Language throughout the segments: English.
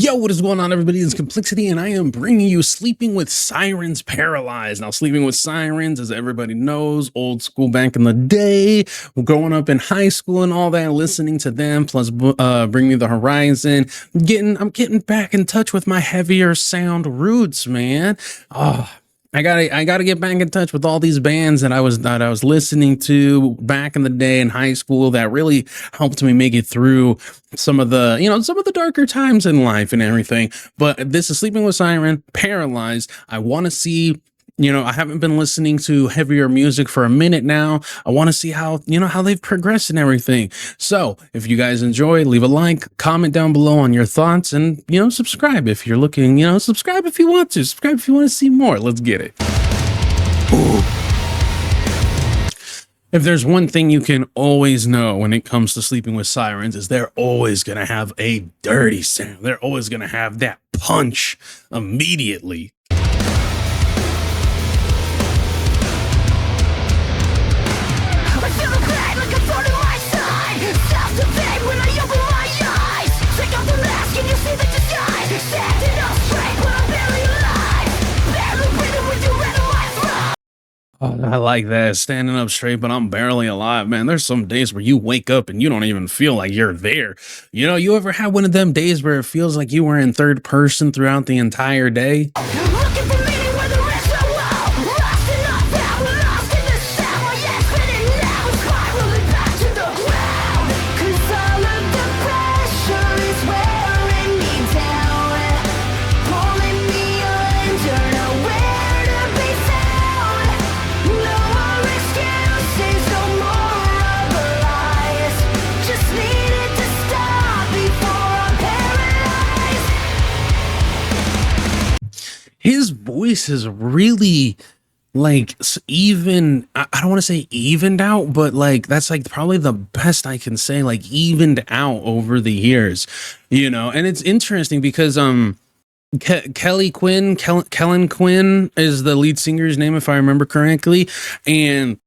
Yo, what is going on, everybody? It's Complexity, and I am bringing you Sleeping with Sirens Paralyzed. Now, Sleeping with Sirens, as everybody knows, old school back in the day, growing up in high school and all that, listening to them, plus Bring Me the Horizon. I'm getting back in touch with my heavier sound roots, man. Oh, I gotta get back in touch with all these bands that I was listening to back in the day in high school that really helped me make it through some of the darker times in life and everything. But this is Sleeping with Siren, Paralyzed. I want to see, I haven't been listening to heavier music for a minute now. I want to see how they've progressed and everything. So if you guys enjoy, leave a like, comment down below on your thoughts, and subscribe if you're looking, subscribe if you want to, subscribe if you want to see more. Let's get it. Ooh. If there's one thing you can always know when it comes to Sleeping with Sirens, is they're always going to have a dirty sound. They're always going to have that punch immediately. Oh, I like that, standing up straight, but I'm barely alive, man. There's some days where you wake up and you don't even feel like you're there. You ever had one of them days where it feels like you were in third person throughout the entire day? His voice is really like even, I don't want to say evened out, but like that's like probably the best I can say, like evened out over the years, and it's interesting because Kellen Quinn is the lead singer's name, if I remember correctly, and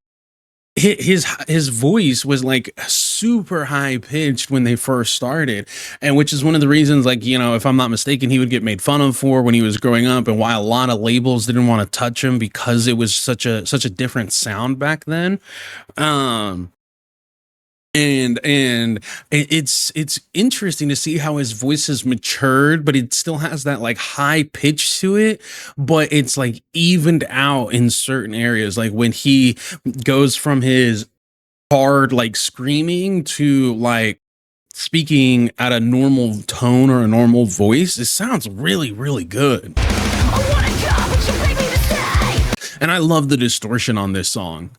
his voice was like super high pitched when they first started, and which is one of the reasons, like, if I'm not mistaken, he would get made fun of for when he was growing up, and why a lot of labels didn't want to touch him because it was such a different sound back then. And it's interesting to see how his voice has matured, but it still has that like high pitch to it, but it's like evened out in certain areas. Like when he goes from his hard like screaming to like speaking at a normal tone or a normal voice, it sounds really, really good. And I love the distortion on this song.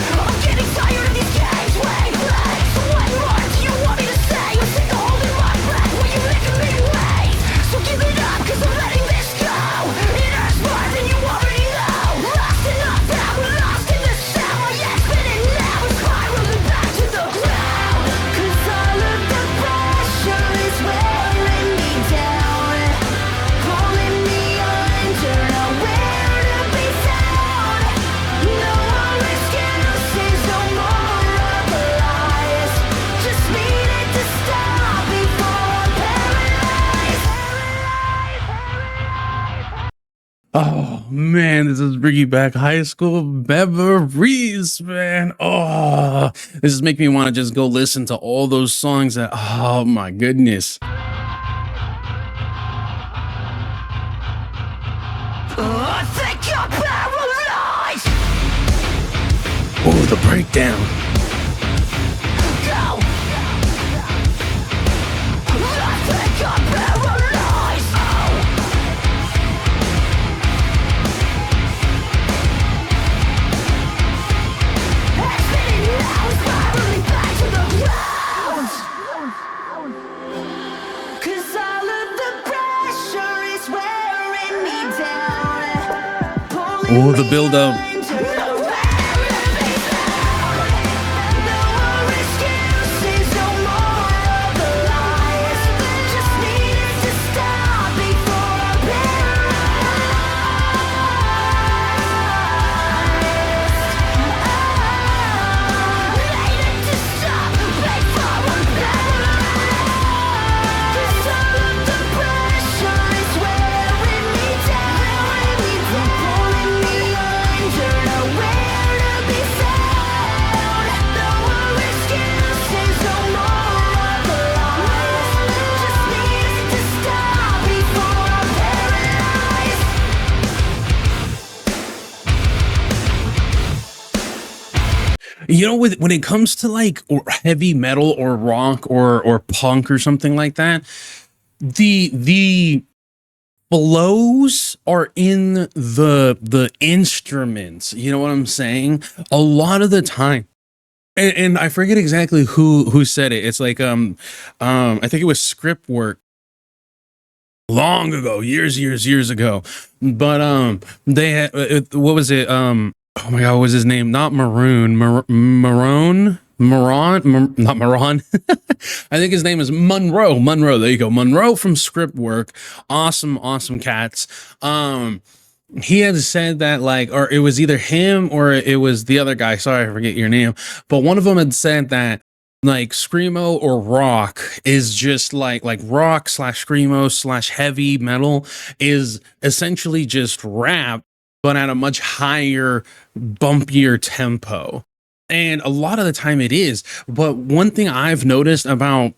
Oh man, this is bringing back high school memories, man. Oh, this is making me want to just go listen to all those songs that, oh my goodness. I think you're paralyzed. Oh, the breakdown. Oh, the build up. You know, when it comes to like or heavy metal or rock or punk or something like that, the flows are in the instruments. You know what I'm saying? A lot of the time. And I forget exactly who said it. It's like I think it was script work long ago, years ago. But they had what was it? Oh my god, what was his name? Not Maroon, Marone. Not Moron. I think his name is Monroe. Monroe. There you go. Monroe from Script Work. Awesome cats. He had said that like, or it was either him or it was the other guy. Sorry, I forget your name, but one of them had said that like screamo or rock is just like rock slash screamo slash heavy metal is essentially just rap, but at a much higher, bumpier tempo. And a lot of the time it is. But one thing I've noticed about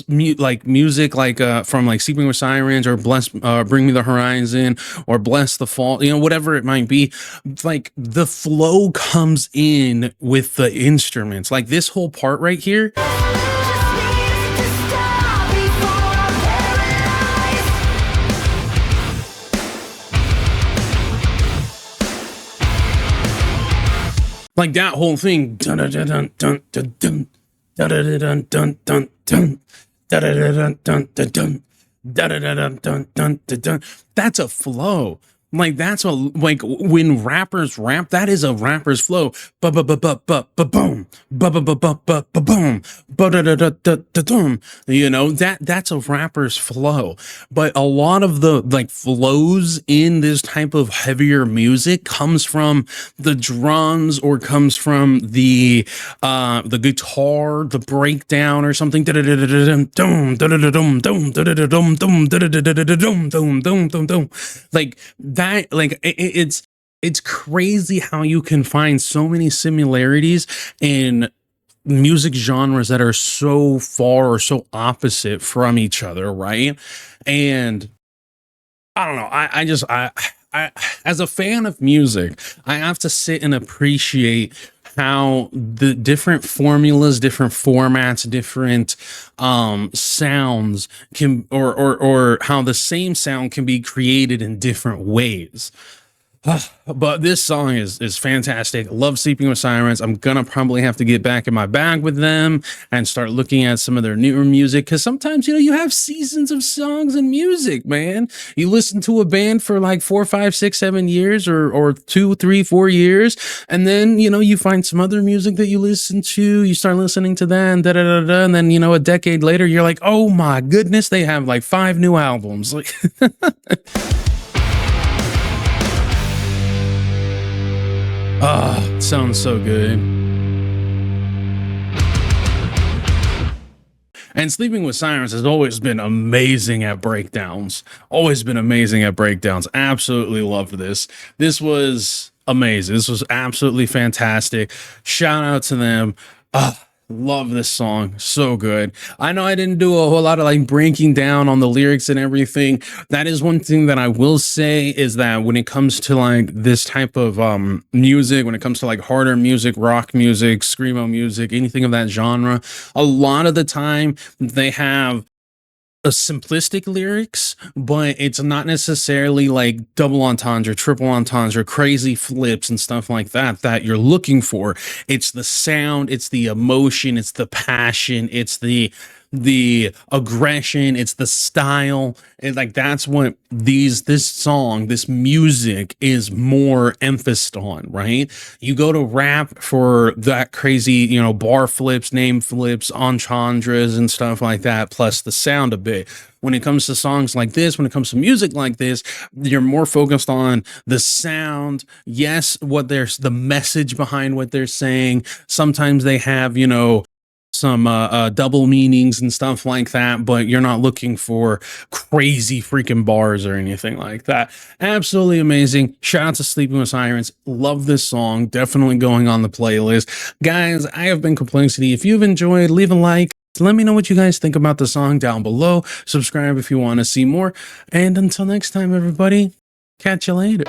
like music like from like Sleeping with Sirens or Bless Bring Me the Horizon or Bless the Fall, you know, whatever it might be, like the flow comes in with the instruments. Like this whole part right here, like that whole thing, dun dun dun dun dun dun dun dun dun dun dun dun dun dun dun dun dun dun. That's a flow. Like that's a like when rappers rap, that is a rapper's flow. Ba ba ba ba ba ba boom, ba ba ba ba ba ba boom, ba da da da da da dum. You know that's a rapper's flow. But a lot of the like flows in this type of heavier music comes from the drums or comes from the guitar, the breakdown or something. Like that, like it's crazy how you can find so many similarities in music genres that are so far or so opposite from each other, right? And I don't know. I as a fan of music, I have to sit and appreciate how the different formulas, different formats, different sounds can, or how the same sound can be created in different ways. But this song is fantastic. Love Sleeping with Sirens. I'm gonna probably have to get back in my bag with them and start looking at some of their newer music, because sometimes you know you have seasons of songs and music, man. You listen to a band for like 4, 5, 6, 7 years, or 2, 3, 4 years, and then you know you find some other music that you listen to. You start listening to that, and and then you know a decade later you're like, oh my goodness, they have like 5 new albums. Like. Ah, sounds so good. And Sleeping with Sirens has always been amazing at breakdowns. Always been amazing at breakdowns. Absolutely loved this. This was amazing. This was absolutely fantastic. Shout out to them. Love this song. So good. I know I didn't do a whole lot of like breaking down on the lyrics and everything. That is one thing that I will say is that when it comes to like this type of music, when it comes to like harder music, rock music, screamo music, anything of that genre, a lot of the time they have a simplistic lyrics, but it's not necessarily like double entendre, triple entendre, crazy flips and stuff like that that you're looking for. It's the sound, it's the emotion, it's the passion, it's the aggression, it's the style. And like that's what this song, this music is more emphasized on, right? You go to rap for that crazy, you know, bar flips, name flips, entendres and stuff like that, plus the sound a bit. When it comes to songs like this, when it comes to music like this, you're more focused on the sound. Yes, what there's the message behind what they're saying. Sometimes they have, you know, some double meanings and stuff like that, but you're not looking for crazy freaking bars or anything like that. Absolutely amazing. Shout out to Sleeping with Sirens. Love this song. Definitely going on the playlist. Guys, I have been Complexity. If you've enjoyed, leave a like. Let me know what you guys think about the song down below. Subscribe if you want to see more. And until next time, everybody, catch you later.